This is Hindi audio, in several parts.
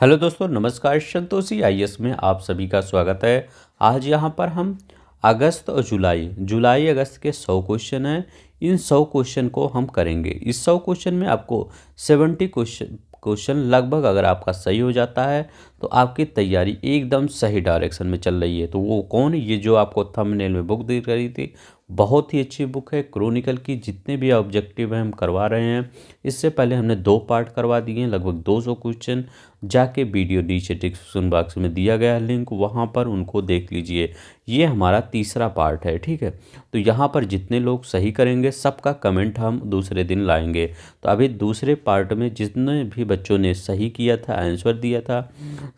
हेलो दोस्तों, नमस्कार। संतोषी आईएएस में आप सभी का स्वागत है। आज यहाँ पर हम अगस्त और जुलाई अगस्त के 100 क्वेश्चन हैं। इन 100 क्वेश्चन को हम करेंगे। इस 100 क्वेश्चन में आपको 70 क्वेश्चन लगभग अगर आपका सही हो जाता है तो आपकी तैयारी एकदम सही डायरेक्शन में चल रही है। तो वो कौन? ये जो आपको थंबनेल में बुक दिख रही थी, बहुत ही अच्छी बुक है। क्रॉनिकल की जितने भी ऑब्जेक्टिव हैं हम करवा रहे हैं। इससे पहले हमने 2 पार्ट करवा दिए हैं, लगभग 200 क्वेश्चन। जाके वीडियो नीचे डिस्क्रिप्शन बॉक्स में दिया गया है लिंक, वहाँ पर उनको देख लीजिए। ये हमारा तीसरा पार्ट है, ठीक है। तो यहाँ पर जितने लोग सही करेंगे सबका कमेंट हम दूसरे दिन लाएंगे। तो अभी दूसरे पार्ट में जितने भी बच्चों ने सही किया था, आंसर दिया था,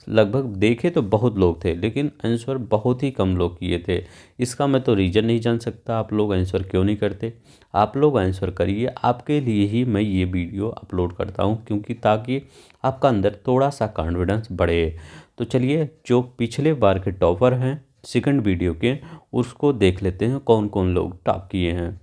लगभग देखे तो बहुत लोग थे, लेकिन आंसर बहुत ही कम लोग किए थे। इसका मैं तो रीज़न नहीं जान सकता आप लोग आंसर क्यों नहीं करते। आप लोग आंसर करिए, आपके लिए ही मैं ये वीडियो अपलोड करता हूँ, क्योंकि ताकि आपका अंदर थोड़ा सा कॉन्फिडेंस बढ़े। तो चलिए, जो पिछले बार के टॉपर हैं सेकंड वीडियो के, उसको देख लेते हैं कौन कौन लोग टॉप किए हैं।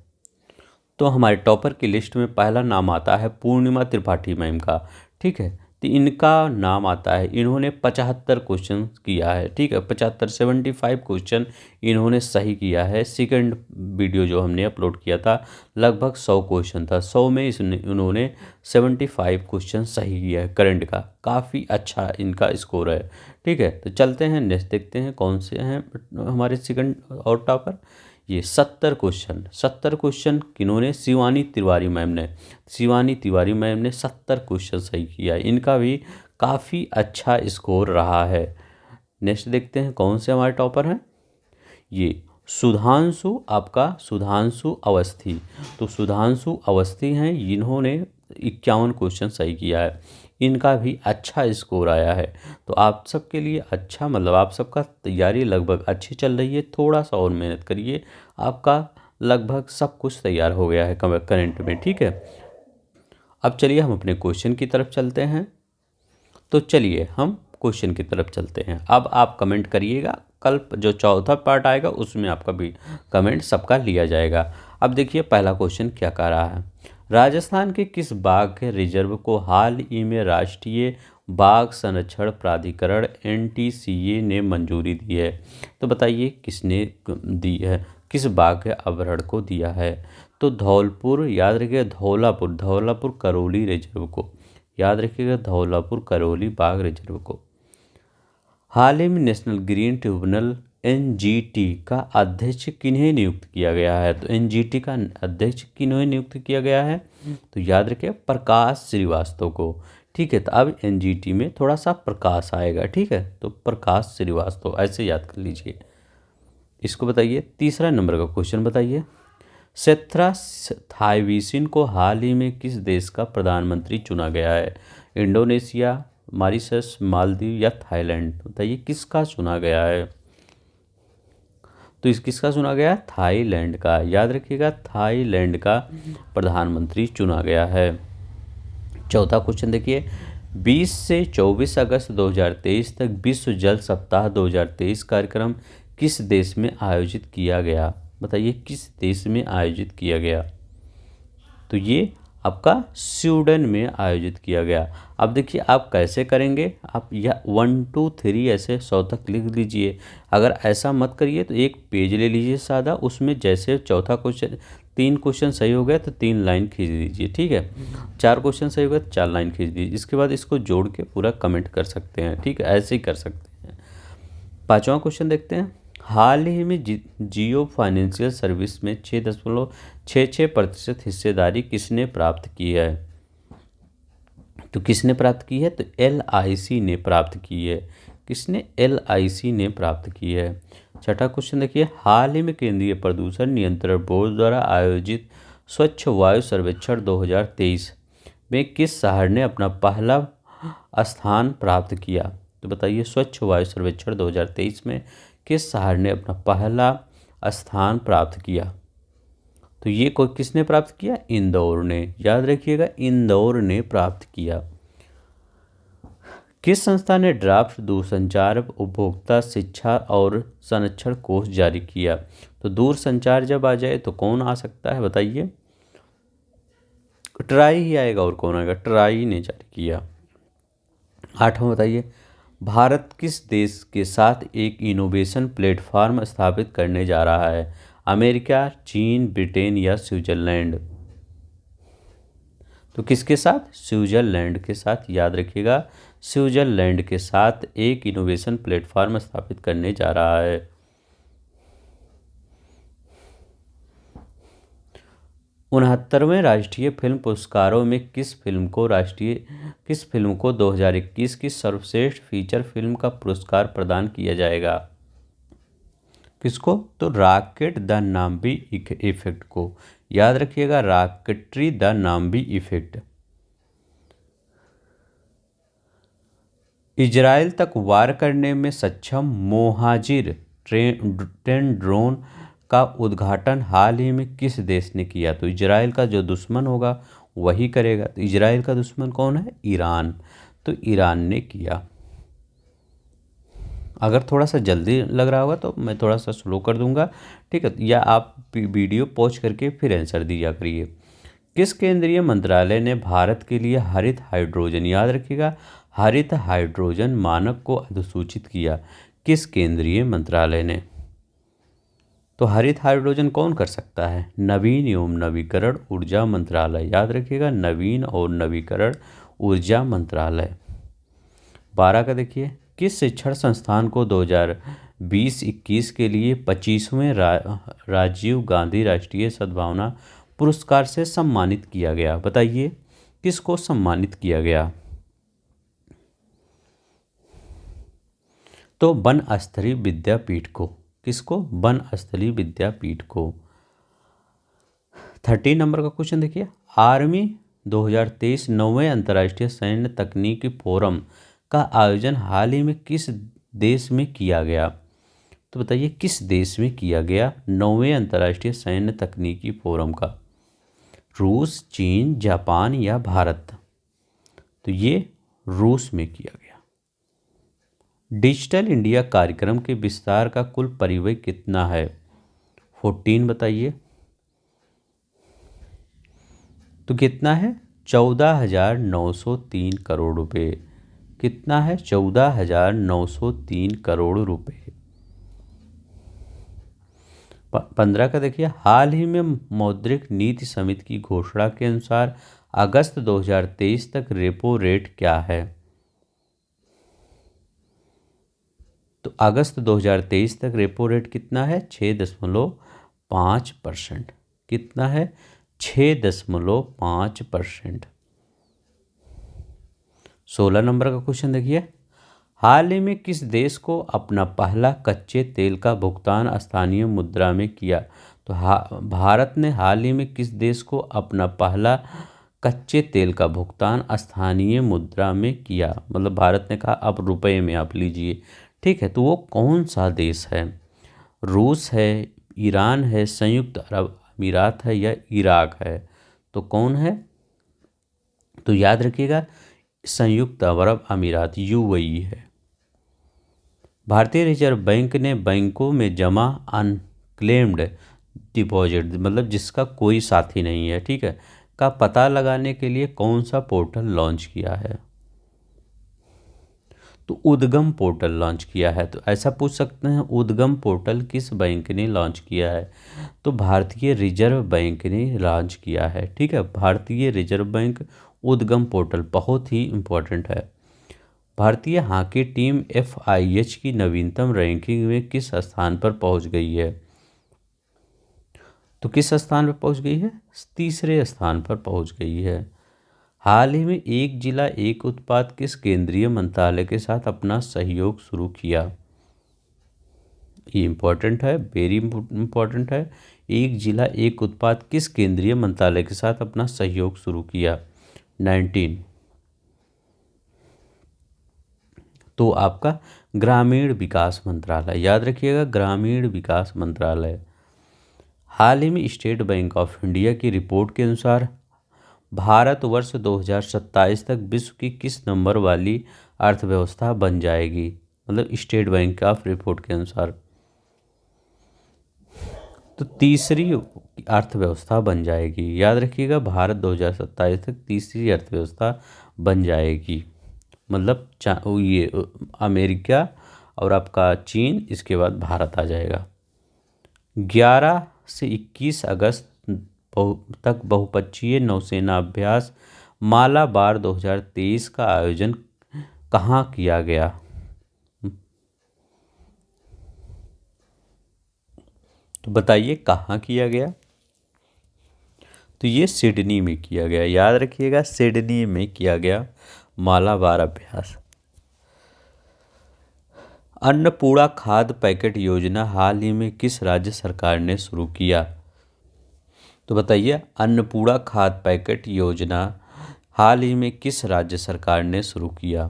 तो हमारे टॉपर की लिस्ट में पहला नाम आता है पूर्णिमा त्रिपाठी मैम का, ठीक है। तो इनका नाम आता है, इन्होंने 75 क्वेश्चन किया है, ठीक है। 75 क्वेश्चन इन्होंने सही किया है। सेकंड वीडियो जो हमने अपलोड किया था लगभग 100 क्वेश्चन था, 100 में इन्होंने 75 क्वेश्चन सही किया है। करंट का काफ़ी अच्छा इनका स्कोर है, ठीक है। तो चलते हैं नेक्स्ट, देखते हैं कौन से हैं हमारे सेकंड और टॉपर। ये 70 क्वेश्चन किन्होंने? शिवानी तिवारी मैम ने 70 क्वेश्चन सही किया है। इनका भी काफ़ी अच्छा स्कोर रहा है। नेक्स्ट देखते हैं कौन से हमारे टॉपर हैं। ये सुधांशु अवस्थी। तो सुधांशु अवस्थी हैं, इन्होंने 51 क्वेश्चन सही किया है। इनका भी अच्छा स्कोर आया है। तो आप सबके लिए अच्छा, मतलब आप सबका तैयारी लगभग अच्छी चल रही है। थोड़ा सा और मेहनत करिए, आपका लगभग सब कुछ तैयार हो गया है करंट में, ठीक है। अब चलिए हम अपने क्वेश्चन की तरफ चलते हैं। तो चलिए हम क्वेश्चन की तरफ चलते हैं। अब आप कमेंट करिएगा, कल जो चौथा पार्ट आएगा उसमें आपका भी कमेंट सबका लिया जाएगा। अब देखिए पहला क्वेश्चन क्या कह रहा है। राजस्थान के किस बाघ के रिजर्व को हाल ही में राष्ट्रीय बाघ संरक्षण प्राधिकरण NTCA ने मंजूरी दी है? तो बताइए किसने दी है, किस बाघ के अभयारण्य को दिया है? तो धौलपुर, याद रखिएगा, धौलापुर करौली रिजर्व को, याद रखिएगा, धौलापुर करौली बाघ रिजर्व को। हाल ही में नेशनल ग्रीन ट्रिब्यूनल NGT का अध्यक्ष किन्हें नियुक्त किया गया है? तो NGT का अध्यक्ष किन्हें नियुक्त किया गया है? तो याद रखिए प्रकाश श्रीवास्तव को, ठीक है। तो अब NGT में थोड़ा सा प्रकाश आएगा, ठीक है। तो प्रकाश श्रीवास्तव ऐसे याद कर लीजिए। इसको बताइए, तीसरा नंबर का क्वेश्चन बताइए। सेथ्रास थाईवीसिन को हाल ही में किस देश का प्रधानमंत्री चुना गया है? इंडोनेशिया, मॉरिशस, मालदीव या थाईलैंड? बताइए किसका चुना गया है? तो किसका चुना गया? थाईलैंड का, याद रखिएगा, थाईलैंड का प्रधानमंत्री चुना गया है। चौथा क्वेश्चन देखिए। 20 से 24 अगस्त 2023 तक विश्व जल सप्ताह 2023 कार्यक्रम किस देश में आयोजित किया गया? बताइए किस देश में आयोजित किया गया? तो ये आपका स्वीडन में आयोजित किया गया। अब देखिए आप कैसे करेंगे, आप यह 1 2 3 ऐसे 100 तक लिख लीजिए। अगर ऐसा मत करिए तो एक पेज ले लीजिए सादा, उसमें जैसे चौथा क्वेश्चन 3 क्वेश्चन सही हो गया तो 3 लाइन खींच दीजिए, ठीक है। 4 क्वेश्चन सही हो गया तो 4 लाइन खींच दीजिए। इसके बाद इसको जोड़ के पूरा कमेंट कर सकते हैं, ठीक है, ऐसे ही कर सकते हैं। पांचवा क्वेश्चन देखते हैं। हाल ही में जियो फाइनेंशियल सर्विस में 6.66% हिस्सेदारी किसने प्राप्त की है? तो किसने प्राप्त की है? तो LIC ने प्राप्त की है। किसने? LIC ने प्राप्त की है। छठा क्वेश्चन देखिए। हाल ही में केंद्रीय प्रदूषण नियंत्रण बोर्ड द्वारा आयोजित स्वच्छ वायु सर्वेक्षण 2023 में किस शहर ने अपना पहला स्थान प्राप्त किया? तो बताइए स्वच्छ वायु सर्वेक्षण 2023 में किस शहर ने अपना पहला स्थान प्राप्त किया? तो ये कोई किसने प्राप्त किया? इंदौर ने, याद रखिएगा, इंदौर ने प्राप्त किया। किस संस्था ने ड्राफ्ट दूरसंचार उपभोक्ता शिक्षा और संरक्षण कोष जारी किया? तो दूरसंचार जब आ जाए तो कौन आ सकता है? बताइए, ट्राई ही आएगा, और कौन आएगा? ट्राई ने जारी किया। आठवां बताइए, भारत किस देश के साथ एक इनोवेशन प्लेटफॉर्म स्थापित करने जा रहा है? अमेरिका, चीन, ब्रिटेन या स्विट्जरलैंड? तो किसके साथ? स्विट्जरलैंड के साथ, याद रखिएगा, स्विट्जरलैंड के साथ एक इनोवेशन प्लेटफॉर्म स्थापित करने जा रहा है। 69वें राष्ट्रीय फिल्म पुरस्कारों में किस फिल्म को 2021 की सर्वश्रेष्ठ फीचर फिल्म का पुरस्कार प्रदान किया जाएगा? किसको? तो रॉकेट द नाम्बी इफेक्ट को, याद रखिएगा, rocketry the Nambi effect. Israel तक वार करने में सक्षम मोहाजिर ट्रेन ड्रोन का उद्घाटन हाल ही में किस देश ने किया? तो इजराइल का जो दुश्मन होगा वही करेगा। तो इजराइल का दुश्मन कौन है? ईरान। तो ईरान ने किया। अगर थोड़ा सा जल्दी लग रहा होगा तो मैं थोड़ा सा स्लो कर दूंगा, ठीक है, या आप वीडियो पॉज करके फिर आंसर दिया करिए। किस केंद्रीय मंत्रालय ने भारत के लिए हरित हाइड्रोजन, याद रखिएगा, हरित हाइड्रोजन मानक को अधिसूचित किया? किस केंद्रीय मंत्रालय ने? तो हरित हाइड्रोजन कौन कर सकता है? नवीन एवं नवीकरण ऊर्जा मंत्रालय, याद रखिएगा, नवीन और नवीकरण ऊर्जा मंत्रालय। 12 का देखिए, किस शिक्षण संस्थान को 2020-21 के लिए 25वें राजीव गांधी राष्ट्रीय सद्भावना पुरस्कार से सम्मानित किया गया? बताइए, किसको सम्मानित किया गया? तो बनस्थली विद्यापीठ को। किसको? बनस्थली विद्यापीठ को। 13 नंबर का क्वेश्चन देखिए, आर्मी 2023 9वें अंतर्राष्ट्रीय सैन्य तकनीकी फोरम का आयोजन हाल ही में किस देश में किया गया? तो बताइए, किस देश में किया गया 9वें अंतर्राष्ट्रीय सैन्य तकनीकी फोरम का? रूस, चीन, जापान या भारत? तो ये रूस में किया गया। डिजिटल इंडिया कार्यक्रम के विस्तार का कुल परिव्यय कितना है? 14 बताइए। तो कितना है? 14,903 करोड़ रुपए। कितना है? 14,903 करोड़ रुपए। 15 का देखिए, हाल ही में मौद्रिक नीति समिति की घोषणा के अनुसार अगस्त 2023 तक रेपो रेट क्या है? तो अगस्त 2023 तक रेपो रेट कितना है? 6.5%। कितना है? 6.5%। 16 नंबर का क्वेश्चन देखिए, हाल ही में किस देश को अपना पहला कच्चे तेल का भुगतान स्थानीय मुद्रा में किया? तो भारत ने हाल ही में किस देश को अपना पहला कच्चे तेल का भुगतान स्थानीय मुद्रा में किया? मतलब भारत ने कहा अब रुपए में आप लीजिए, ठीक है, तो वो कौन सा देश है? रूस है, ईरान है, संयुक्त अरब अमीरात है या इराक है? तो कौन है? तो याद रखिएगा, संयुक्त अरब अमीरात, यूएई है। भारतीय रिजर्व बैंक ने बैंकों में जमा अनक्लेम्ड डिपॉजिट, मतलब जिसका कोई साथी नहीं है, ठीक है, का पता लगाने के लिए कौन सा पोर्टल लॉन्च किया है? तो उद्गम पोर्टल लॉन्च किया है। तो ऐसा पूछ सकते हैं, उद्गम पोर्टल किस बैंक ने लॉन्च किया है? तो भारतीय रिजर्व बैंक ने लॉन्च किया है, ठीक है, भारतीय रिजर्व बैंक उद्गम पोर्टल बहुत ही इम्पोर्टेंट है। भारतीय हॉकी टीम FIH की नवीनतम रैंकिंग में किस स्थान पर पहुंच गई है? तो किस स्थान पर पहुंच गई है? तीसरे स्थान पर पहुंच गई है। हाल ही में एक जिला एक उत्पाद किस केंद्रीय मंत्रालय के साथ अपना सहयोग शुरू किया? ये इम्पोर्टेंट है, वेरी इम्पोर्टेंट है। एक जिला एक उत्पाद किस केंद्रीय मंत्रालय के साथ अपना सहयोग शुरू किया? 19। तो आपका ग्रामीण विकास मंत्रालय, याद रखिएगा, ग्रामीण विकास मंत्रालय। हाल ही में स्टेट बैंक ऑफ इंडिया की रिपोर्ट के अनुसार भारत वर्ष 2027 तक विश्व की किस नंबर वाली अर्थव्यवस्था बन जाएगी? मतलब स्टेट बैंक ऑफ रिपोर्ट के अनुसार तो तीसरी अर्थव्यवस्था बन जाएगी। याद रखिएगा, भारत 2027 तक तीसरी अर्थव्यवस्था बन जाएगी। मतलब ये अमेरिका और आपका चीन, इसके बाद भारत आ जाएगा। 11 से 21 अगस्त तक बहुपक्षीय नौसेना अभ्यास मालाबार 2023 का आयोजन कहाँ किया गया? तो बताइए कहाँ किया गया? तो ये सिडनी में किया गया, याद रखिएगा, सिडनी में किया गया मालाबार अभ्यास। अन्नपूर्णा खाद्य पैकेट योजना हाल ही में किस राज्य सरकार ने शुरू किया? तो बताइए अन्नपूर्णा खाद्य पैकेट योजना हाल ही में किस राज्य सरकार ने शुरू किया?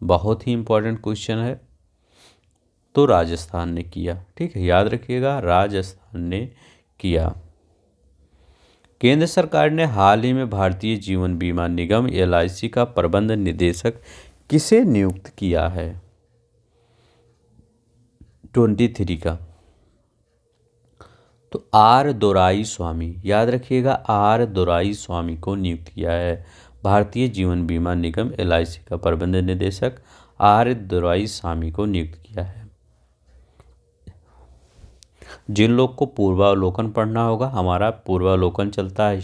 बहुत ही इंपॉर्टेंट क्वेश्चन है। तो राजस्थान ने किया, ठीक है, याद रखिएगा, राजस्थान ने किया। केंद्र सरकार ने हाल ही में भारतीय जीवन बीमा निगम LIC का प्रबंध निदेशक किसे नियुक्त किया है? 23 का। तो R दोराई स्वामी, याद रखिएगा, R दोराई स्वामी को नियुक्त किया है। भारतीय जीवन बीमा निगम LIC का प्रबंध निदेशक R दोराई स्वामी को नियुक्त किया है। जिन लोग को पूर्वावलोकन पढ़ना होगा, हमारा पूर्वावलोकन चलता है,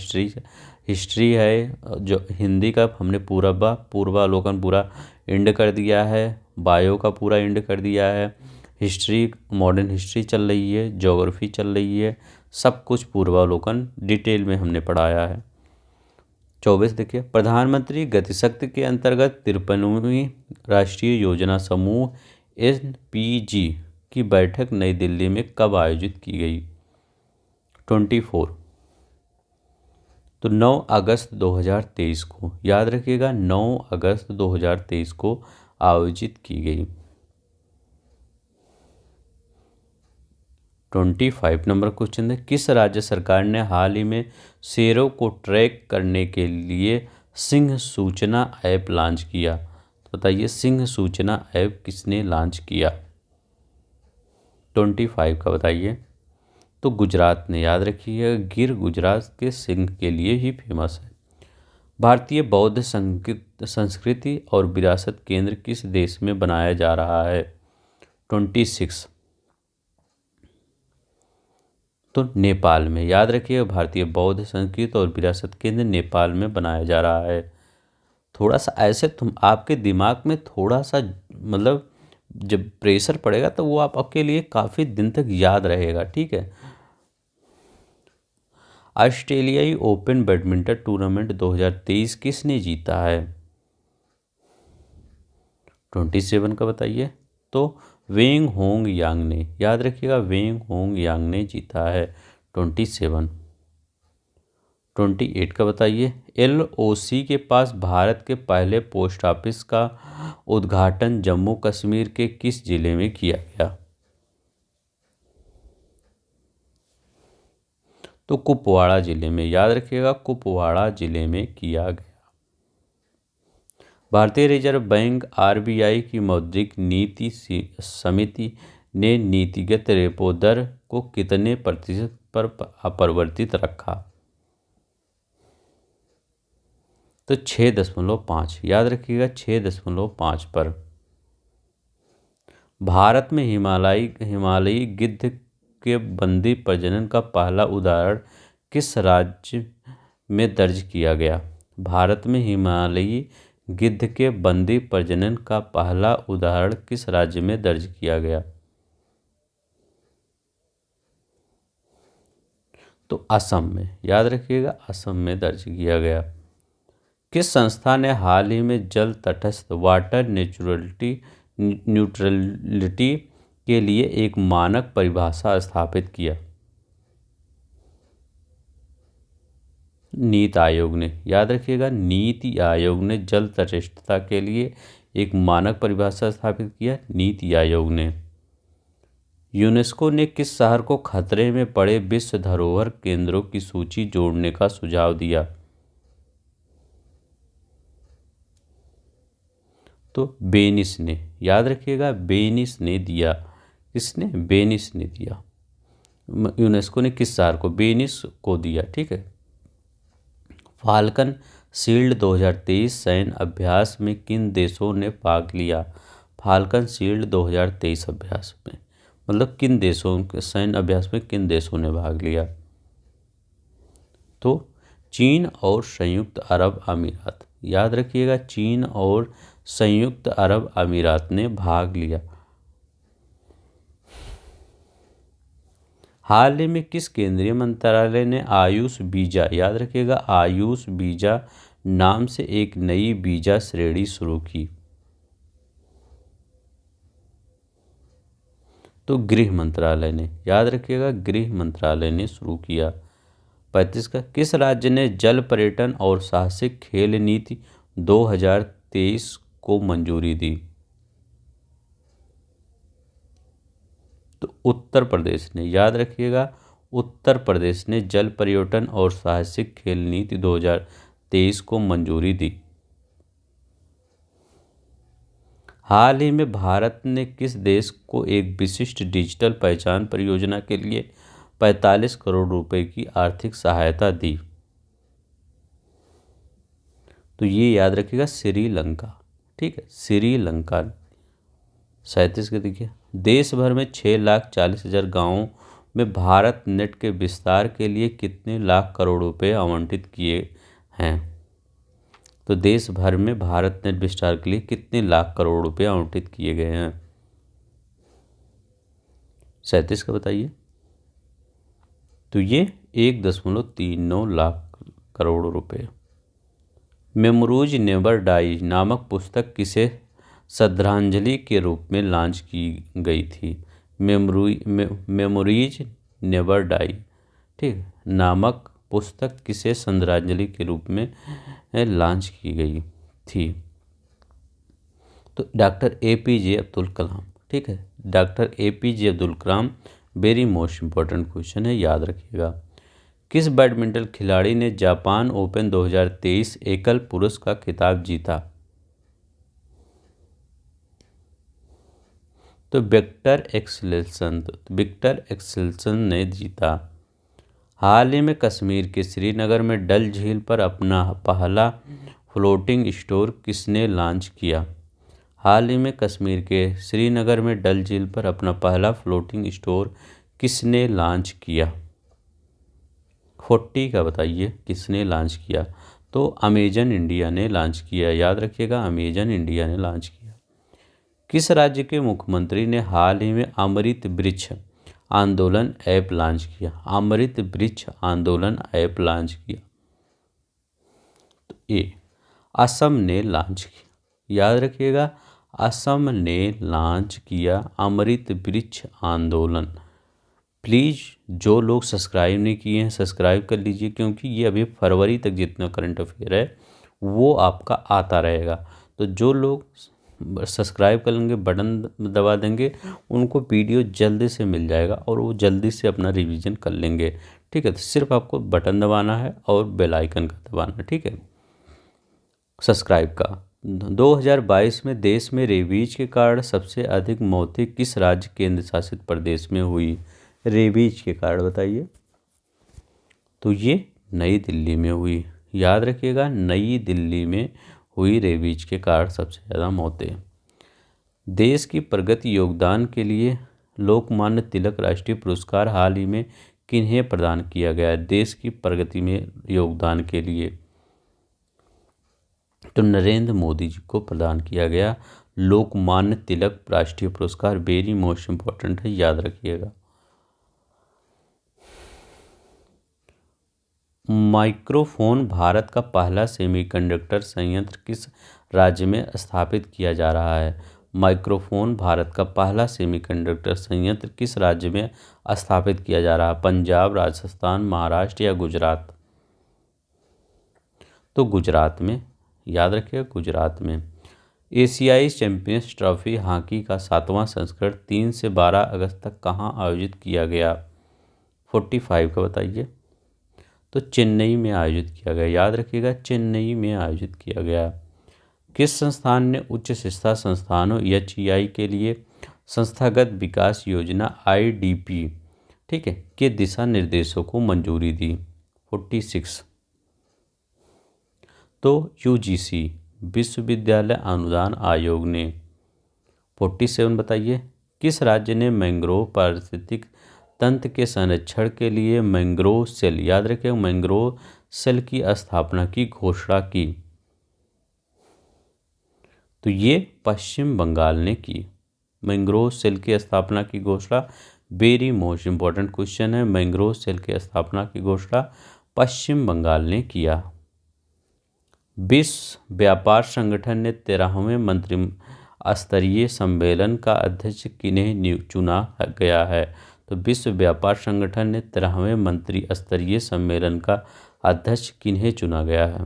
हिस्ट्री है, जो हिंदी का हमने पूर्वावलोकन पूरा एंड कर दिया है, बायो का पूरा एंड कर दिया है, हिस्ट्री मॉडर्न हिस्ट्री चल रही है, ज्योग्राफी चल रही है, सब कुछ पूर्वावलोकन डिटेल में हमने पढ़ाया है। 24 देखिए, प्रधानमंत्री गतिशक्ति के अंतर्गत 53वीं राष्ट्रीय योजना समूह NPG की बैठक नई दिल्ली में कब आयोजित की गई? 24। तो 9 अगस्त 2023 को, याद रखिएगा, 9 अगस्त 2023 को आयोजित की गई। 25 नंबर क्वेश्चन है, किस राज्य सरकार ने हाल ही में शेरों को ट्रैक करने के लिए सिंह सूचना ऐप लॉन्च किया? तो बताइए सिंह सूचना ऐप किसने लॉन्च किया? 25 का बताइए। तो गुजरात ने, याद रखिए, गिर गुजरात के सिंह के लिए ही फेमस है। भारतीय बौद्ध संस्कृति और विरासत केंद्र किस देश में बनाया जा रहा है? 26। तो नेपाल में, याद रखिए, भारतीय बौद्ध संस्कृति और विरासत केंद्र नेपाल में बनाया जा रहा है। थोड़ा सा ऐसे तुम आपके दिमाग में थोड़ा सा मतलब जब प्रेशर पड़ेगा तो वो आपके लिए काफ़ी दिन तक याद रहेगा, ठीक है। ऑस्ट्रेलियाई ओपन बैडमिंटन टूर्नामेंट 2023 किसने जीता है? 27 का बताइए। तो वेंग होंग यांग ने, याद रखिएगा, वेंग होंग यांग ने जीता है 27। 28 का बताइए। LOC के पास भारत के पहले पोस्ट ऑफिस का उद्घाटन जम्मू कश्मीर के किस जिले में किया गया? तो कुपवाड़ा जिले में, याद रखिएगा, कुपवाड़ा जिले में किया गया। भारतीय रिजर्व बैंक RBI की मौद्रिक नीति समिति ने नीतिगत रेपो दर को कितने प्रतिशत पर अपरिवर्तित रखा? तो 6.5, याद रखिएगा, 6.5 पर। भारत में हिमालयी गिद्ध के बंदी प्रजनन का पहला उदाहरण किस राज्य में दर्ज किया गया? भारत में हिमालयी गिद्ध के बंदी प्रजनन का पहला उदाहरण किस राज्य में दर्ज किया गया? तो असम में, याद रखिएगा, असम में दर्ज किया गया। किस संस्था ने हाल ही में जल तटस्थ वाटर न्यूट्रलिटी के लिए एक मानक परिभाषा स्थापित किया? नीति आयोग ने, याद रखिएगा, नीति आयोग ने जल तटस्थता के लिए एक मानक परिभाषा स्थापित किया, नीति आयोग ने। यूनेस्को ने किस शहर को खतरे में पड़े विश्व धरोहर केंद्रों की सूची जोड़ने का सुझाव दिया? तो वेनिस ने, याद रखिएगा, वेनिस ने दिया। किसने? वेनिस ने दिया। यूनेस्को ने किस शहर को? वेनिस को दिया, ठीक है। फाल्कन शील्ड 2023 सैन्य अभ्यास में किन देशों ने भाग लिया? फाल्कन शील्ड 2023 अभ्यास में मतलब किन देशों के सैन्य अभ्यास में किन देशों ने भाग लिया? तो चीन और संयुक्त अरब अमीरात। याद रखिएगा, चीन और संयुक्त अरब अमीरात ने भाग लिया। हाल ही में किस केंद्रीय मंत्रालय ने आयुष वीजा, याद रखिएगा, आयुष वीजा नाम से एक नई वीजा श्रेणी शुरू की? तो गृह मंत्रालय ने, याद रखिएगा, गृह मंत्रालय ने शुरू किया। 35 का, किस राज्य ने जल पर्यटन और साहसिक खेल नीति 2023 को मंजूरी दी? तो उत्तर प्रदेश ने, याद रखिएगा, उत्तर प्रदेश ने जल पर्यटन और साहसिक खेल नीति 2023 को मंजूरी दी। हाल ही में भारत ने किस देश को एक विशिष्ट डिजिटल पहचान परियोजना के लिए 45 करोड़ रुपए की आर्थिक सहायता दी? तो ये याद रखिएगा, श्रीलंका। ठीक है, श्रीलंका। 37 के देखिए, देश भर में 6,40,000 गाँवों में भारत नेट के विस्तार के लिए कितने लाख करोड़ रुपए आवंटित किए हैं? तो देश भर में भारत नेट विस्तार के लिए कितने लाख करोड़ रुपए आवंटित किए गए हैं? 37 का बताइए। तो ये 1.39 लाख करोड़ रुपए। मेमोरीज नेवर डाई नामक पुस्तक किसे श्रद्धांजलि के रूप में लॉन्च की गई थी? मेमोरीज नेवर डाई, ठीक, नामक पुस्तक किसे श्रद्धांजलि के रूप में लॉन्च की गई थी? तो डॉक्टर APJ अब्दुल कलाम। ठीक है, doctor APJ Abdul Kalam. Very most important question है, याद रखिएगा। किस बैडमिंटन खिलाड़ी ने जापान ओपन 2023 एकल पुरुष का खिताब जीता? तो विक्टर एक्सेल्सन ने जीता। हाल ही में कश्मीर के श्रीनगर में डल झील पर अपना पहला फ्लोटिंग स्टोर किसने लॉन्च किया? हाल ही में कश्मीर के श्रीनगर में डल झील पर अपना पहला फ्लोटिंग स्टोर किसने लॉन्च किया? 40 का बताइए, किसने लॉन्च किया? तो अमेजन इंडिया ने लॉन्च किया। याद रखिएगा, अमेजन इंडिया ने लॉन्च किया। किस राज्य के मुख्यमंत्री ने हाल ही में अमृत वृक्ष आंदोलन ऐप लॉन्च किया? अमृत वृक्ष आंदोलन ऐप लॉन्च किया। तो ए असम ने लॉन्च किया। याद रखिएगा, असम ने लॉन्च किया अमृत वृक्ष आंदोलन। प्लीज़ जो लोग सब्सक्राइब नहीं किए हैं सब्सक्राइब कर लीजिए, क्योंकि ये अभी फरवरी तक जितना करंट अफेयर है वो आपका आता रहेगा। तो जो लोग सब्सक्राइब कर लेंगे, बटन दबा देंगे, उनको वीडियो जल्दी से मिल जाएगा और वो जल्दी से अपना रिवीजन कर लेंगे। ठीक है, तो सिर्फ आपको बटन दबाना है और बेल आइकन का दबाना है। ठीक है, सब्सक्राइब का। 2022 में देश में रेबीज के कारण सबसे अधिक मौतें किस राज्य केंद्र शासित प्रदेश में हुई? रेबीज के कारण बताइए। तो ये नई दिल्ली में हुई। याद रखिएगा, नई दिल्ली में हुई रेबीज के कारण सबसे ज़्यादा मौतें। देश की प्रगति योगदान के लिए लोकमान्य तिलक राष्ट्रीय पुरस्कार हाल ही में किन्हें प्रदान किया गया? देश की प्रगति में योगदान के लिए तो नरेंद्र मोदी जी को प्रदान किया गया लोकमान्य तिलक राष्ट्रीय पुरस्कार। वेरी मोस्ट इम्पोर्टेंट है, याद रखिएगा। माइक्रोफोन भारत का पहला सेमीकंडक्टर संयंत्र किस राज्य में स्थापित किया जा रहा है? माइक्रोफोन भारत का पहला सेमीकंडक्टर संयंत्र किस राज्य में स्थापित किया जा रहा है? पंजाब, राजस्थान, महाराष्ट्र या गुजरात? तो गुजरात में। याद रखिएगा, गुजरात में। एशियाई चैंपियंस ट्रॉफी हॉकी का 7वां संस्करण 3 से 12 अगस्त तक कहाँ आयोजित किया गया? 45 का बताइए। तो चेन्नई में आयोजित किया गया। याद रखिएगा, चेन्नई में आयोजित किया गया। किस संस्थान ने उच्च शिक्षा संस्थानों HEI के लिए संस्थागत विकास योजना IDP, ठीक है, के दिशा निर्देशों को मंजूरी दी? 46। तो यूजीसी विश्वविद्यालय अनुदान आयोग ने। 47 बताइए, किस राज्य ने मैंग्रोव पारिस्थितिक तंत्र के संरक्षण के लिए मैंग्रोव सेल, याद रखें, मैंग्रोव सेल की स्थापना की घोषणा की? तो ये पश्चिम बंगाल ने की। मैंग्रोव सेल की स्थापना की घोषणा, वेरी मोस्ट इंपॉर्टेंट क्वेश्चन है, मैंग्रोव सेल की स्थापना की घोषणा पश्चिम बंगाल ने किया। विश्व व्यापार संगठन ने 13वें मंत्री स्तरीय सम्मेलन का अध्यक्ष किन्हें चुना गया है? तो विश्व व्यापार संगठन ने 13वें मंत्री स्तरीय सम्मेलन का अध्यक्ष किन्हें चुना गया है?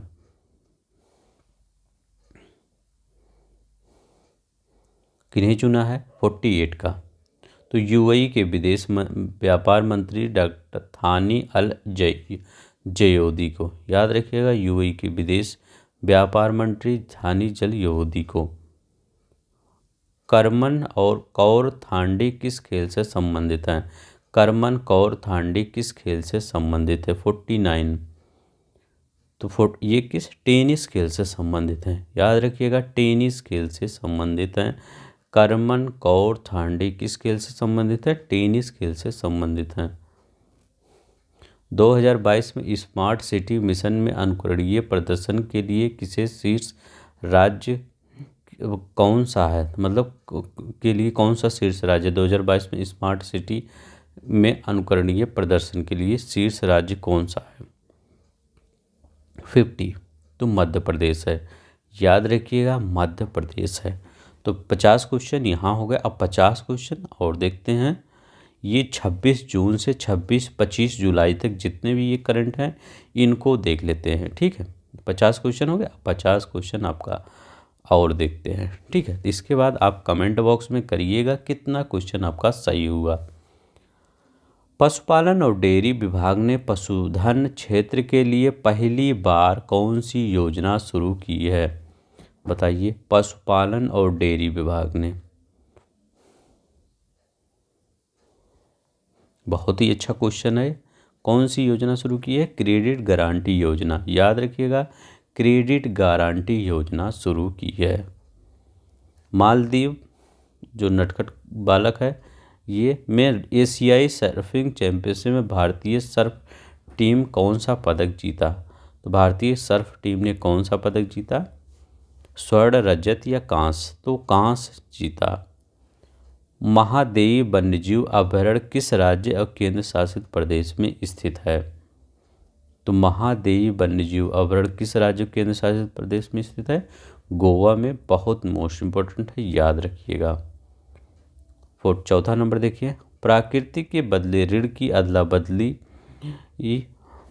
किन्हें चुना है? 48 का। तो यूएई के विदेश व्यापार मंत्री डॉक्टर थानी अल जयोदी को, याद रखिएगा, यूएई के विदेश व्यापार मंत्री थानी जल यहूदी को। करमन और कौर थांडी किस खेल से संबंधित हैं? करमन कौर थांडी किस खेल से संबंधित है? 49। तो ये किस टेनिस खेल से संबंधित हैं? याद रखिएगा, टेनिस खेल से संबंधित हैं। करमन कौर थांडी किस खेल से संबंधित है? टेनिस खेल से संबंधित हैं। 2022 में स्मार्ट सिटी मिशन में अनुकरणीय प्रदर्शन के लिए किसे शीर्ष राज्य कौन सा है, मतलब के लिए कौन सा शीर्ष राज्य 2022 में स्मार्ट सिटी में अनुकरणीय प्रदर्शन के लिए शीर्ष राज्य कौन सा है? 50। तो मध्य प्रदेश है, याद रखिएगा, मध्य प्रदेश है। तो 50 क्वेश्चन यहाँ हो गए। अब 50 क्वेश्चन और देखते हैं। ये 26 जून से 25 जुलाई तक जितने भी ये करंट हैं इनको देख लेते हैं, ठीक है। 50 क्वेश्चन हो गया। 50 क्वेश्चन आपका और देखते हैं, ठीक है। इसके बाद आप कमेंट बॉक्स में करिएगा कितना क्वेश्चन आपका सही हुआ। पशुपालन और डेयरी विभाग ने पशुधन क्षेत्र के लिए पहली बार कौन सी योजना शुरू की है? बताइए, पशुपालन और डेयरी विभाग ने। बहुत ही अच्छा क्वेश्चन है। कौन सी योजना शुरू की है? क्रेडिट गारंटी योजना, याद रखिएगा, क्रेडिट गारंटी योजना शुरू की है। मालदीव जो नटखट बालक है, ये में एशियाई सर्फिंग चैंपियनशिप में भारतीय सर्फ टीम कौन सा पदक जीता? तो भारतीय सर्फ टीम ने कौन सा पदक जीता? स्वर्ण, रजत या कांस्य? तो कांस्य जीता। महादेवी वन्यजीव अभयारण्य किस राज्य और केंद्र शासित प्रदेश में स्थित है? तो महादेवी वन्यजीव अभयारण्य किस राज्य और केंद्र शासित प्रदेश में स्थित है? गोवा में। बहुत मोस्ट इंपॉर्टेंट है, याद रखिएगा। चौथा नंबर देखिए, प्रकृति के बदले ऋण की अदला बदली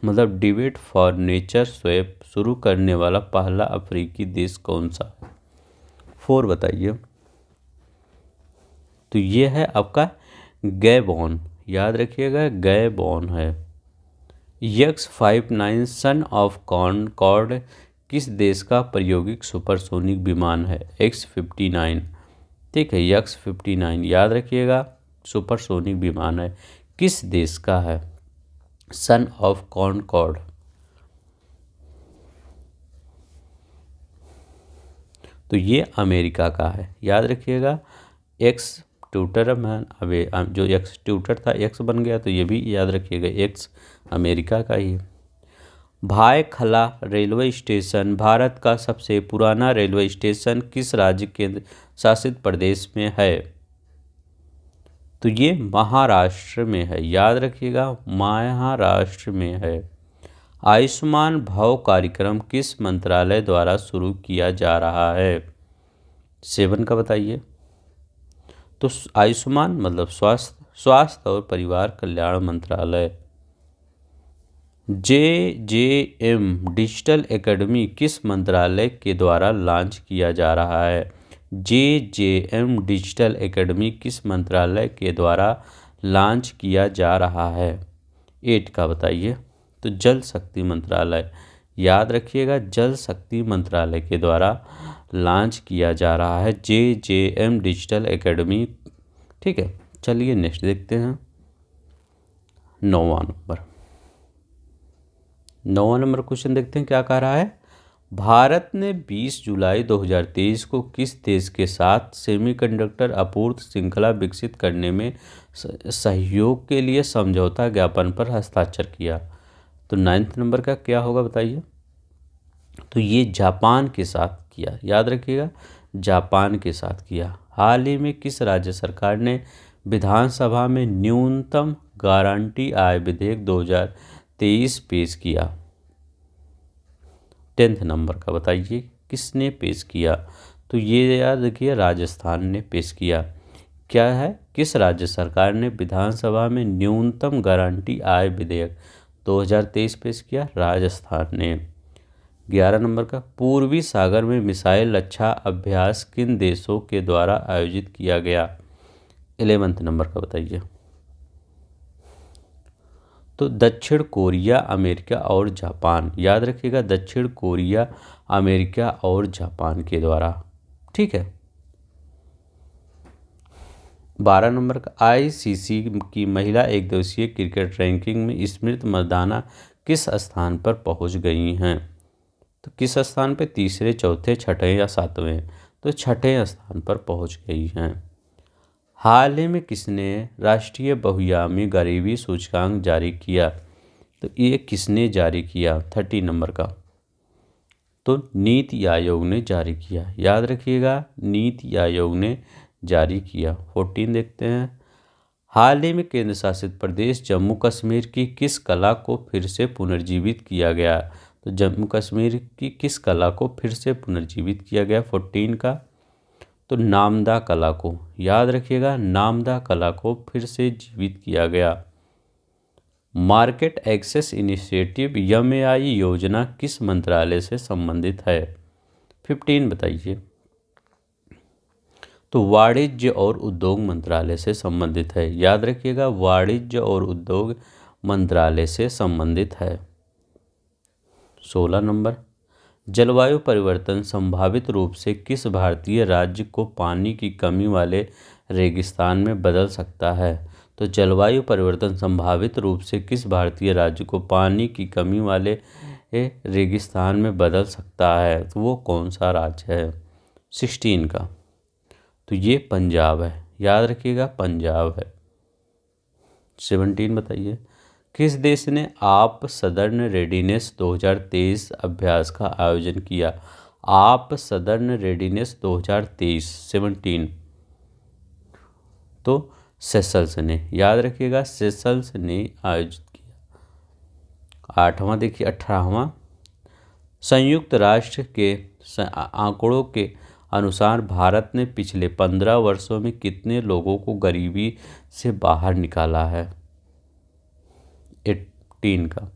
मतलब डिबेट फॉर नेचर स्वैप शुरू करने वाला पहला अफ्रीकी देश कौन सा है? 4 बताइए। तो ये है आपका गैबोन, याद रखिएगा, गैबोन है। X-59 सन ऑफ कॉर्ड किस देश का प्रायोगिक सुपरसोनिक विमान है? X-59, ठीक है, X-59 याद रखिएगा, सुपरसोनिक विमान है। किस देश का है? सन ऑफ कॉर्ड। तो ये अमेरिका का है, याद रखिएगा। एक्स ट्यूटर में अबे जो एक्स ट्यूटर था एक्स बन गया, तो ये भी याद रखिएगा, एक्स अमेरिका का ही है। भायखला रेलवे स्टेशन भारत का सबसे पुराना रेलवे स्टेशन किस राज्य केंद्र शासित प्रदेश में है? तो ये महाराष्ट्र में है, याद रखिएगा, महाराष्ट्र में है। आयुष्मान भव कार्यक्रम किस मंत्रालय द्वारा शुरू किया जा रहा है? 7 का बताइए। तो आयुष्मान मतलब स्वास्थ्य और परिवार कल्याण मंत्रालय। JJM डिजिटल एकेडमी किस मंत्रालय के द्वारा लॉन्च किया जा रहा है? JJM डिजिटल एकेडमी किस मंत्रालय के द्वारा लॉन्च किया जा रहा है? 8 का बताइए। तो जल शक्ति मंत्रालय, याद रखिएगा, जल शक्ति मंत्रालय के द्वारा लॉन्च किया जा रहा है JJM डिजिटल एकेडमी, ठीक है। चलिए नेक्स्ट देखते हैं। 9वां नंबर क्वेश्चन देखते हैं क्या कह रहा है। भारत ने 20 जुलाई 2023 को किस देश के साथ सेमीकंडक्टर आपूर्ति श्रृंखला विकसित करने में सहयोग के लिए समझौता ज्ञापन पर हस्ताक्षर किया? तो 9 नंबर का क्या होगा बताइए। तो ये जापान के साथ किया, याद रखिएगा, जापान के साथ किया। हाल ही में किस राज्य सरकार ने विधानसभा में न्यूनतम गारंटी आय विधेयक 2023 पेश किया? 10 नंबर का बताइए किसने पेश किया? तो ये याद रखिए राजस्थान ने पेश किया। क्या है, किस राज्य सरकार ने विधानसभा में न्यूनतम गारंटी आय विधेयक 2023 पेश किया? राजस्थान ने। 11 नंबर का पूर्वी सागर में मिसाइल रक्षा अभ्यास किन देशों के द्वारा आयोजित किया गया? 11 नंबर का बताइए। तो दक्षिण कोरिया, अमेरिका और जापान, याद रखिएगा, दक्षिण कोरिया, अमेरिका और जापान के द्वारा। ठीक है। 12 नंबर का आईसीसी की महिला एक दिवसीय क्रिकेट रैंकिंग में स्मृति मंदाना किस स्थान पर पहुंच गई हैं? तो किस स्थान पे? तीसरे, चौथे, छठे या सातवें? तो छठे स्थान पर पहुंच गई हैं। हाल ही में किसने राष्ट्रीय बहुआयामी गरीबी सूचकांक जारी किया? तो ये किसने जारी किया? 30 नंबर का। तो नीति आयोग ने जारी किया, याद रखिएगा, नीति आयोग ने जारी किया। 14 देखते हैं। हाल ही में केंद्र शासित प्रदेश जम्मू कश्मीर की किस कला को फिर से पुनर्जीवित किया गया? तो जम्मू कश्मीर की किस कला को फिर से पुनर्जीवित किया गया? 14 का। तो नामदा कला को, याद रखिएगा, नामदा कला को फिर से जीवित किया गया। मार्केट एक्सेस इनिशिएटिव एमएआई योजना किस मंत्रालय से संबंधित है? 15 बताइए। तो वाणिज्य और उद्योग मंत्रालय से संबंधित है, याद रखिएगा, वाणिज्य और उद्योग मंत्रालय से संबंधित है। 16 नंबर जलवायु परिवर्तन संभावित रूप से किस भारतीय राज्य को पानी की कमी वाले रेगिस्तान में बदल सकता है? तो जलवायु परिवर्तन संभावित रूप से किस भारतीय राज्य को पानी की कमी वाले रेगिस्तान में बदल सकता है? तो वो कौन सा राज्य है? 16 का। तो ये पंजाब है, याद रखिएगा, पंजाब है। 17 बताइए। किस देश ने आप सदर्न रेडीनेस 2023 अभ्यास का आयोजन किया? आप सदर्न रेडीनेस 2023 17। तो सेशल्स ने, याद रखिएगा, सेशल्स ने आयोजित किया। 8वां देखिए, 18वां संयुक्त राष्ट्र के आंकड़ों के अनुसार भारत ने पिछले 15 वर्षों में कितने लोगों को गरीबी से बाहर निकाला है? 18 का।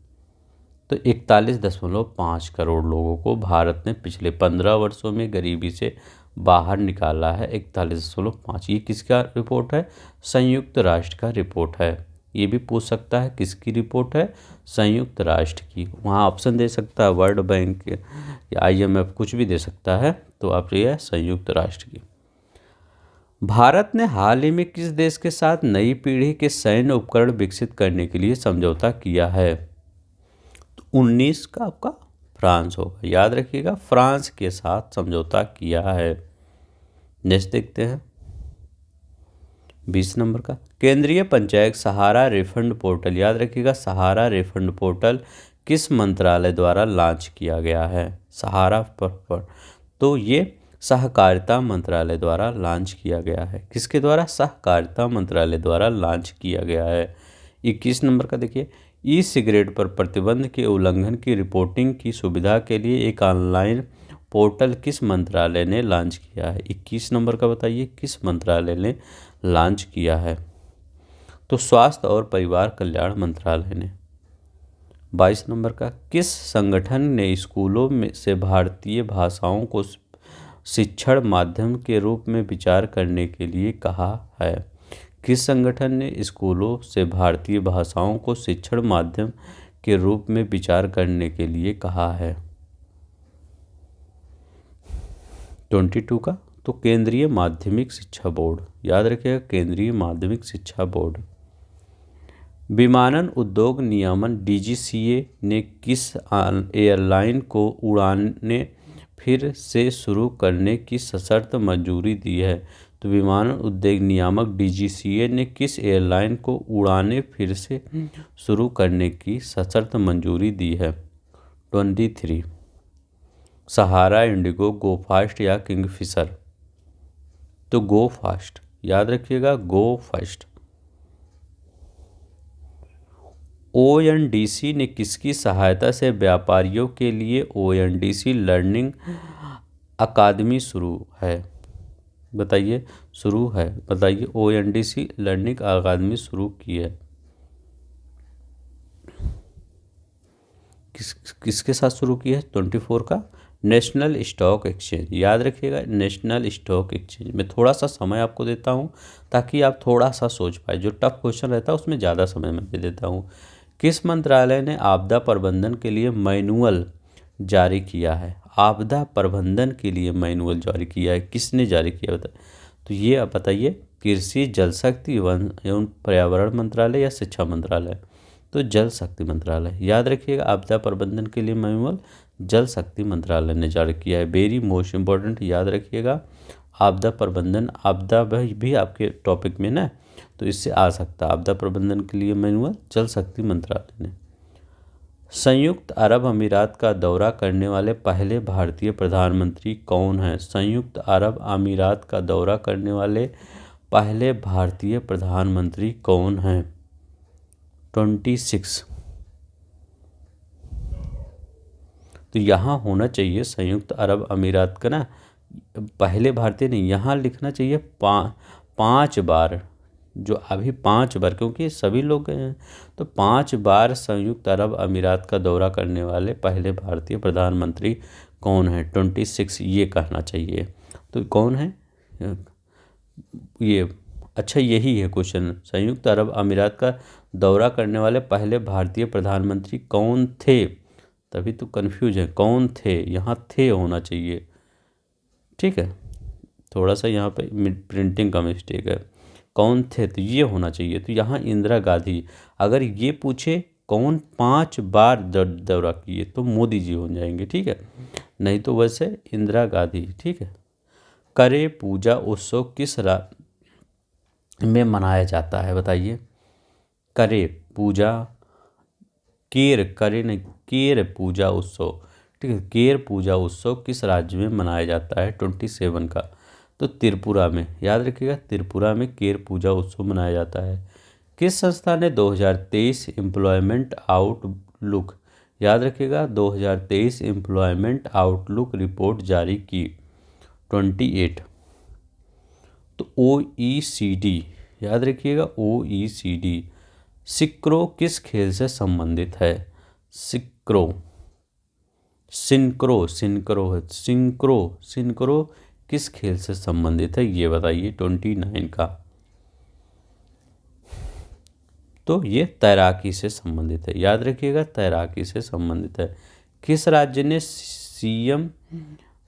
तो 41.5 करोड़ लोगों को भारत ने पिछले 15 वर्षों में गरीबी से बाहर निकाला है। 41.5। ये किसका रिपोर्ट है? संयुक्त राष्ट्र का रिपोर्ट है। ये भी पूछ सकता है किसकी रिपोर्ट है? संयुक्त राष्ट्र की। वहाँ ऑप्शन दे सकता है, वर्ल्ड बैंक या आईएमएफ, कुछ भी दे सकता है। तो आप ये है संयुक्त राष्ट्र की। भारत ने हाल ही में किस देश के साथ नई पीढ़ी के सैन्य उपकरण विकसित करने के लिए समझौता किया है? तो 19 का आपका फ्रांस होगा, याद रखिएगा, फ्रांस के साथ समझौता किया है। नेक्स्ट देखते हैं 20 नंबर का केंद्रीय पंचायत सहारा रिफंड पोर्टल, याद रखिएगा, सहारा रिफंड पोर्टल किस मंत्रालय द्वारा लॉन्च किया गया है? सहारा पर तो ये सहकारिता मंत्रालय द्वारा लॉन्च किया गया है। किसके द्वारा? सहकारिता मंत्रालय द्वारा लॉन्च किया गया है। 21 नंबर का देखिए, ई सिगरेट पर प्रतिबंध के उल्लंघन की रिपोर्टिंग की सुविधा के लिए एक ऑनलाइन पोर्टल किस मंत्रालय ने लॉन्च किया है? 21 नंबर का बताइए, किस मंत्रालय ने लॉन्च किया है? तो स्वास्थ्य और परिवार कल्याण मंत्रालय ने। 22 नंबर का किस संगठन ने स्कूलों में से भारतीय भाषाओं को शिक्षण माध्यम के रूप में विचार करने के लिए कहा है? किस संगठन ने स्कूलों से भारतीय भाषाओं को शिक्षण माध्यम के रूप में विचार करने के लिए कहा है? 22 का। तो केंद्रीय माध्यमिक शिक्षा बोर्ड, याद रखिएगा, केंद्रीय माध्यमिक शिक्षा बोर्ड। विमानन उद्योग नियमन डीजीसीए ने किस एयरलाइन को उड़ानें फिर से शुरू करने की सशर्त मंजूरी दी है? तो विमानन उद्योग नियामक डीजीसीए ने किस एयरलाइन को उड़ानें फिर से शुरू करने की सशर्त मंजूरी दी है? 23। सहारा, इंडिगो, गो फास्ट या किंगफिशर? तो गो फास्ट, याद रखिएगा, गो फास्ट। ओएनडीसी ने किसकी सहायता से व्यापारियों के लिए ओएनडीसी लर्निंग अकादमी शुरू है? बताइए, शुरू है, बताइए, ओएनडीसी लर्निंग अकादमी शुरू की है किसके साथ शुरू की है? 24 का नेशनल स्टॉक एक्सचेंज, याद रखिएगा, नेशनल स्टॉक एक्सचेंज। मैं थोड़ा सा समय आपको देता हूँ ताकि आप थोड़ा सा सोच पाए। जो टफ क्वेश्चन रहता है उसमें ज़्यादा समय मैं दे देता हूँ। किस मंत्रालय ने आपदा प्रबंधन के लिए मैनुअल जारी किया है? आपदा प्रबंधन के लिए मैनुअल जारी किया है, किसने जारी किया बताइए? तो ये आप बताइए, कृषि, जल शक्ति, वन एवं पर्यावरण मंत्रालय या शिक्षा मंत्रालय? तो जल शक्ति मंत्रालय, याद रखिएगा, आपदा प्रबंधन के लिए मैनुअल जल शक्ति मंत्रालय ने जारी किया है। वेरी मोस्ट इम्पोर्टेंट, याद रखिएगा, आपदा प्रबंधन, आपदा भी आपके टॉपिक में ना, तो इससे आ सकता है। आपदा प्रबंधन के लिए मैनुअल जल शक्ति मंत्रालय ने। संयुक्त अरब अमीरात का दौरा करने वाले पहले भारतीय प्रधानमंत्री कौन हैं? संयुक्त अरब अमीरात का दौरा करने वाले पहले भारतीय प्रधानमंत्री कौन हैं? 26। तो यहाँ होना चाहिए संयुक्त अरब अमीरात का ना, पहले भारतीय नहीं, यहाँ लिखना चाहिए 5 बार, जो अभी 5 बार, क्योंकि सभी लोग गए हैं, तो 5 बार संयुक्त अरब अमीरात का दौरा करने वाले पहले भारतीय प्रधानमंत्री कौन है? 26 ये कहना चाहिए। तो कौन है ये? अच्छा, यही है क्वेश्चन, संयुक्त अरब अमीरात का दौरा करने वाले पहले भारतीय प्रधानमंत्री कौन थे? तभी तो कंफ्यूज है, कौन थे, यहाँ थे होना चाहिए, ठीक है, थोड़ा सा यहाँ पे प्रिंटिंग का मिस्टेक है, कौन थे तो ये होना चाहिए। तो यहाँ इंदिरा गांधी। अगर ये पूछे कौन 5 बार दौरा किए तो मोदी जी हो जाएंगे, ठीक है, नहीं तो वैसे इंदिरा गांधी, ठीक है। करे पूजा उत्सव किस में मनाया जाता है? बताइए, करे पूजा, केर, करे नहीं, केर पूजा उत्सव, ठीक है, केर पूजा उत्सव किस राज्य में मनाया जाता है? 27 का, तो त्रिपुरा में, याद रखिएगा, त्रिपुरा में केर पूजा उत्सव मनाया जाता है। किस संस्था ने 2023 एम्प्लॉयमेंट आउटलुक, याद रखिएगा, 2023 एम्प्लॉयमेंट आउटलुक रिपोर्ट जारी की? 28। तो OECD, याद रखिएगा, OECD। सिक्रो किस खेल से संबंधित है? सिक्रो, सिंक्रो, सिंक्रो है, सिंक्रो, सिंक्रो किस खेल से संबंधित है ये बताइए? 29 का, तो ये तैराकी से संबंधित है, याद रखिएगा, तैराकी से संबंधित है। किस राज्य ने सीएम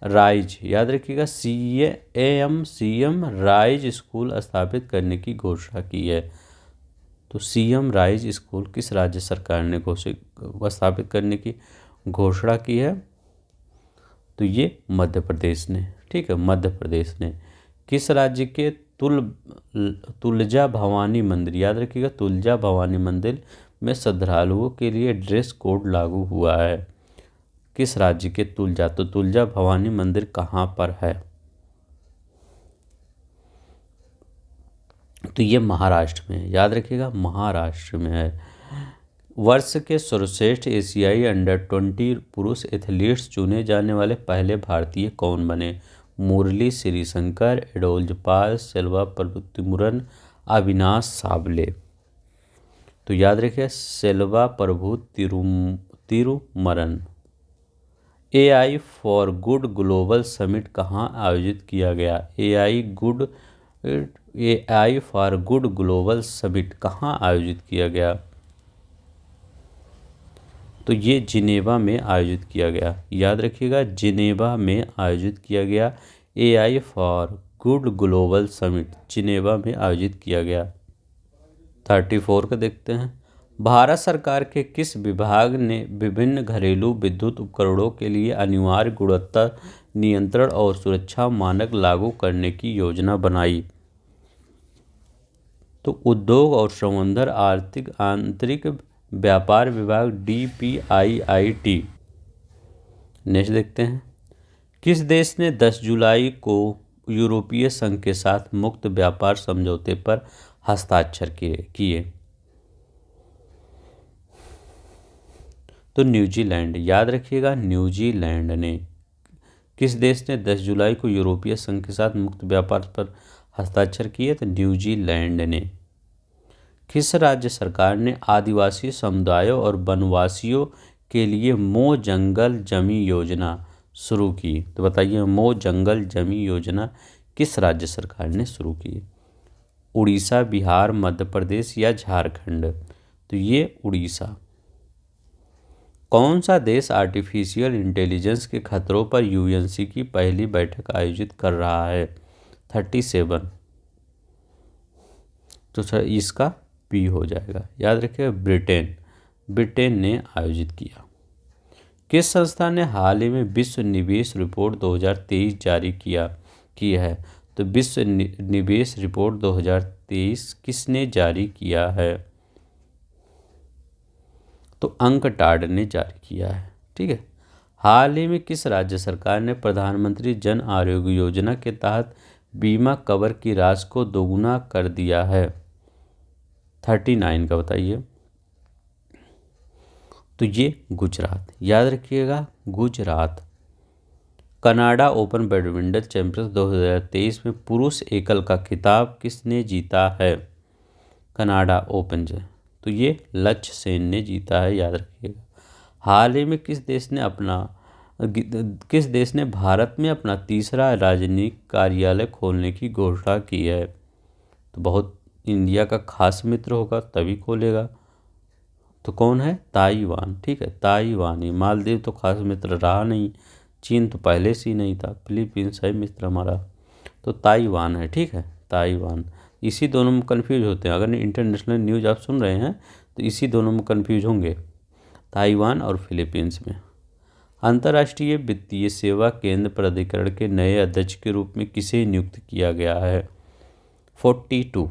राइज, याद रखिएगा, सीएम राइज स्कूल स्थापित करने की घोषणा की है? तो सीएम राइज स्कूल किस राज्य सरकार ने स्थापित करने की घोषणा की है? तो ये मध्य प्रदेश ने, ठीक है, मध्य प्रदेश ने। किस राज्य के तुलजा भवानी मंदिर, याद रखिएगा, तुलजा भवानी मंदिर में श्रद्धालुओं के लिए ड्रेस कोड लागू हुआ है? किस राज्य के तुलजा, तो तुलजा भवानी मंदिर कहाँ पर है? तो ये महाराष्ट्र में है, याद रखिएगा, महाराष्ट्र में है। वर्ष के सर्वश्रेष्ठ एशियाई अंडर-20 पुरुष एथलीट्स चुने जाने वाले पहले भारतीय कौन बने? मुरली श्रीशंकर, एडोल्ज पाल, सेल्वा प्रभुतिमुरन, अविनाश साबले? तो याद रखिए, सेल्वा प्रभु तिरुमरन। AI for good global summit कहाँ आयोजित किया गया? AI for good global summit कहाँ आयोजित किया गया? तो ये जिनेवा में आयोजित किया गया, याद रखिएगा, जिनेवा में आयोजित किया गया। AI for good global summit Geneva में आयोजित किया गया। 34 का देखते हैं। भारत सरकार के किस विभाग ने विभिन्न घरेलू विद्युत उपकरणों के लिए अनिवार्य गुणवत्ता नियंत्रण और सुरक्षा मानक लागू करने की योजना बनाई? तो उद्योग और संवर्धन आर्थिक आंतरिक व्यापार विभाग, DPIIT। नेक्स्ट देखते हैं, किस देश ने 10 जुलाई को यूरोपीय संघ के साथ मुक्त व्यापार समझौते पर हस्ताक्षर किए? तो न्यूजीलैंड। याद रखिएगा, न्यूजीलैंड ने। किस देश ने 10 जुलाई को यूरोपीय संघ के साथ मुक्त व्यापार पर हस्ताक्षर किए? तो न्यूजीलैंड ने। किस राज्य सरकार ने आदिवासी समुदायों और वनवासियों के लिए मो जंगल जमी योजना शुरू की? तो बताइए, मो जंगल जमी योजना किस राज्य सरकार ने शुरू की? उड़ीसा, बिहार, मध्य प्रदेश या झारखंड? तो ये उड़ीसा। कौन सा देश आर्टिफिशियल इंटेलिजेंस के खतरों पर यूएनसी की पहली बैठक आयोजित कर रहा है? 37। तो सर इसका पी हो जाएगा। याद रखिएगा, ब्रिटेन। ब्रिटेन ने आयोजित किया। किस संस्था ने हाल ही में विश्व निवेश रिपोर्ट 2023 जारी की है? तो विश्व निवेश रिपोर्ट 2023 किसने जारी किया है? तो अंकटाड ने जारी किया है। ठीक है। हाल ही में किस राज्य सरकार ने प्रधानमंत्री जन आरोग्य योजना के तहत बीमा कवर की राशि को दोगुना कर दिया है? 39 का बताइए। तो ये गुजरात। याद रखिएगा, Gujarat. Canada open badminton champions 2023 में पुरुष एकल का खिताब किसने जीता है? Canada open. तो ये लक्ष्य सेन ने जीता है। याद रखिएगा। हाल ही में किस देश ने भारत में अपना तीसरा राजनयिक कार्यालय खोलने की घोषणा की है? तो बहुत इंडिया का खास मित्र होगा तभी खोलेगा। तो कौन है? ताइवान। ठीक है, ताइवान ही। मालदीव तो खास मित्र रहा नहीं, चीन तो पहले से ही नहीं था, फिलीपींस है मित्र हमारा, तो ताइवान है। ठीक है, ताइवान। इसी दोनों में कंफ्यूज होते हैं। अगर इंटरनेशनल न्यूज़ आप सुन रहे हैं तो इसी दोनों में कंफ्यूज होंगे, ताइवान और फिलीपींस में। अंतर्राष्ट्रीय वित्तीय सेवा केंद्र प्राधिकरण के नए अध्यक्ष के रूप में किसे नियुक्त किया गया है? 42।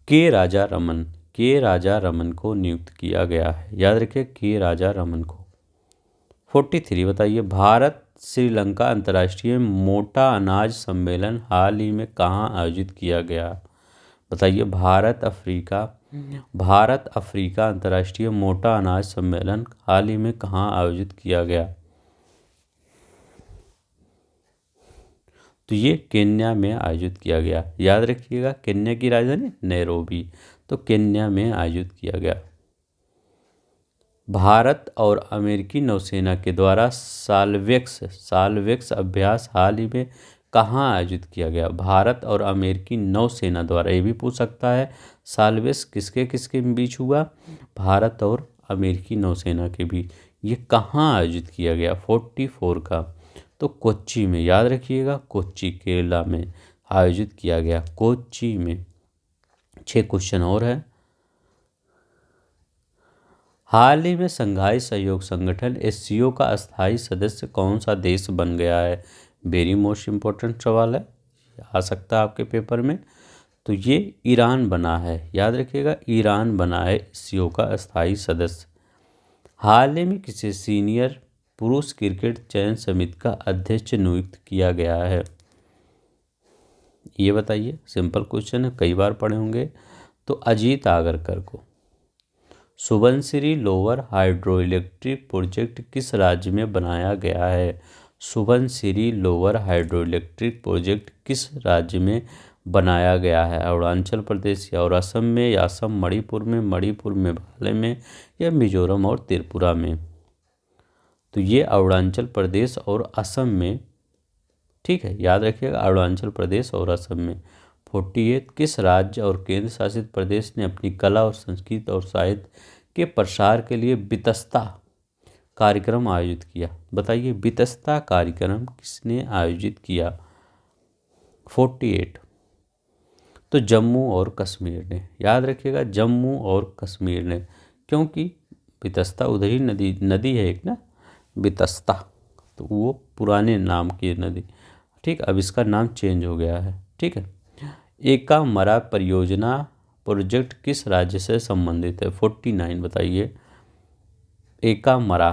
के राजा रमन को नियुक्त किया गया है। याद रखिए, के राजा रमन को। 43 बताइए, भारत श्रीलंका अंतर्राष्ट्रीय मोटा अनाज सम्मेलन हाल ही में कहाँ आयोजित किया गया? बताइए, भारत अफ्रीका अंतर्राष्ट्रीय मोटा अनाज सम्मेलन हाल ही में कहाँ आयोजित किया गया? तो ये केन्या में आयोजित किया गया। याद रखिएगा, केन्या की राजधानी नैरोबी। तो केन्या में आयोजित किया गया। भारत और अमेरिकी नौसेना के द्वारा साल्वेक्स अभ्यास हाल ही में कहाँ आयोजित किया गया? भारत और अमेरिकी नौसेना द्वारा। ये भी पूछ सकता है, साल्वेक्स किसके किसके बीच हुआ? भारत और अमेरिकी नौसेना के बीच। ये कहाँ आयोजित किया गया? 44 का। तो कोच्चि में। याद रखिएगा, कोच्चि, केरला में आयोजित किया गया, कोच्चि में। 6 क्वेश्चन और है। हाल ही में संघाई सहयोग संगठन SCO का अस्थायी सदस्य कौन सा देश बन गया है? वेरी मोस्ट इम्पोर्टेंट सवाल है, आ सकता है आपके पेपर में। तो ये ईरान बना है। याद रखिएगा, ईरान बना है SCO का अस्थायी सदस्य। हाल ही में किसे सीनियर पुरुष क्रिकेट चयन समिति का अध्यक्ष नियुक्त किया गया है? ये बताइए, सिंपल क्वेश्चन है, कई बार पढ़े होंगे। तो अजीत आगरकर को। Subansiri lower hydro electric project किस राज्य में बनाया गया है? Subansiri lower hydro electric project किस राज्य में बनाया गया है? अरुणाचल प्रदेश या और असम में, या असम मणिपुर में, मणिपुर मेघालय में, या मिजोरम और त्रिपुरा में? तो ये अरुणाचल प्रदेश और असम में। ठीक है, याद रखिएगा, अरुणाचल प्रदेश और असम में। 48 किस राज्य और केंद्र शासित प्रदेश ने अपनी कला और संस्कृति और साहित्य के प्रसार के लिए वितस्ता कार्यक्रम आयोजित किया? बताइए, वितस्ता कार्यक्रम किसने आयोजित किया? 48। तो जम्मू और कश्मीर ने, याद रखिएगा जम्मू और कश्मीर ने, क्योंकि बितस्ता उधर ही नदी नदी है एक ना, बितस्ता, तो वो पुराने नाम की नदी। ठीक, अब इसका नाम चेंज हो गया है। ठीक है। एका मरा परियोजना प्रोजेक्ट किस राज्य से संबंधित है? 49 बताइए। एका मरा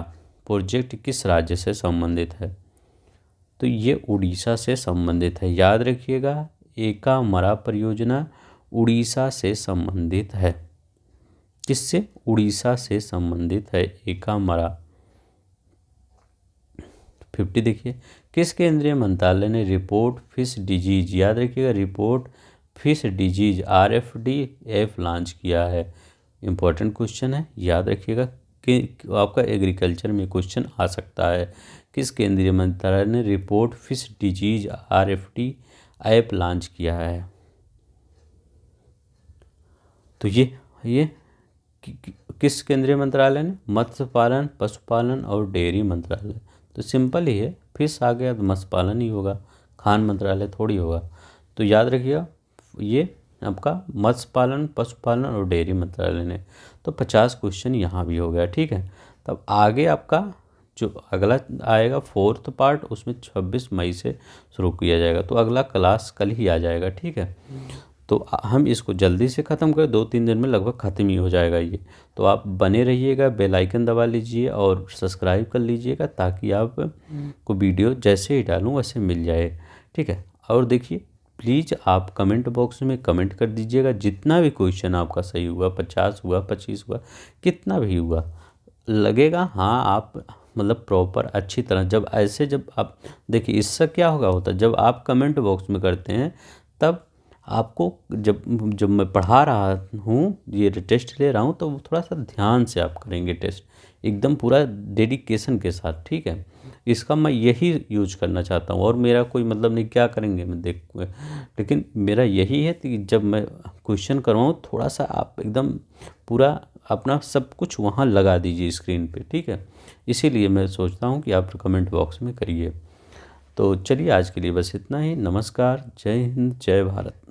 प्रोजेक्ट किस राज्य से संबंधित है? तो ये उड़ीसा से संबंधित है, याद रखिएगा। एका मरा परियोजना उड़ीसा से संबंधित है। किससे? उड़ीसा से संबंधित है एका मरा। 50 देखिए, किस केंद्रीय मंत्रालय ने रिपोर्ट फिश डिजीज, याद रखिएगा, report fish disease RFDF launch किया है? इंपॉर्टेंट क्वेश्चन है, याद रखिएगा कि आपका एग्रीकल्चर में क्वेश्चन आ सकता है। किस केंद्रीय मंत्रालय ने report fish disease RFDF launch किया है? तो ये किस केंद्रीय मंत्रालय ने? मत्स्य पालन, पशुपालन और डेयरी मंत्रालय। तो सिंपल ही है, फिश आ गया तो मत्स्य पालन ही होगा, खान मंत्रालय थोड़ी होगा। तो याद रखिएगा ये आपका मत्स्य पालन, पशुपालन और डेयरी मंत्रालय ने। तो 50 क्वेश्चन यहाँ भी हो गया। ठीक है। तब आगे आपका जो अगला आएगा 4th पार्ट, उसमें 26 मई से शुरू किया जाएगा। तो अगला क्लास कल ही आ जाएगा। ठीक है। तो हम इसको जल्दी से ख़त्म करें, 2-3 दिन में लगभग ख़त्म ही हो जाएगा ये। तो आप बने रहिएगा, बेल आइकन दबा लीजिए और सब्सक्राइब कर लीजिएगा, ताकि आप को वीडियो जैसे ही डालूँ वैसे मिल जाए। ठीक है। और देखिए, प्लीज़ आप कमेंट बॉक्स में कमेंट कर दीजिएगा, जितना भी क्वेश्चन आपका सही हुआ, 50 हुआ, 25 हुआ, कितना भी हुआ, लगेगा हाँ आप मतलब प्रॉपर अच्छी तरह, जब आप देखिए, इससे क्या होता है, जब आप कमेंट बॉक्स में करते हैं तब आपको, जब जब मैं पढ़ा रहा हूँ, ये टेस्ट ले रहा हूँ, तो थोड़ा सा ध्यान से आप करेंगे टेस्ट, एकदम पूरा डेडिकेशन के साथ। ठीक है। इसका मैं यही यूज करना चाहता हूँ, और मेरा कोई मतलब नहीं क्या करेंगे मैं देख, लेकिन मेरा यही है कि जब मैं क्वेश्चन करवाऊँ, थोड़ा सा आप एकदम पूरा अपना सब कुछ वहाँ लगा दीजिए स्क्रीन पे। ठीक है। इसीलिए मैं सोचता हूँ कि आप कमेंट बॉक्स में करिए। तो चलिए, आज के लिए बस इतना ही। नमस्कार, जय हिंद, जय भारत।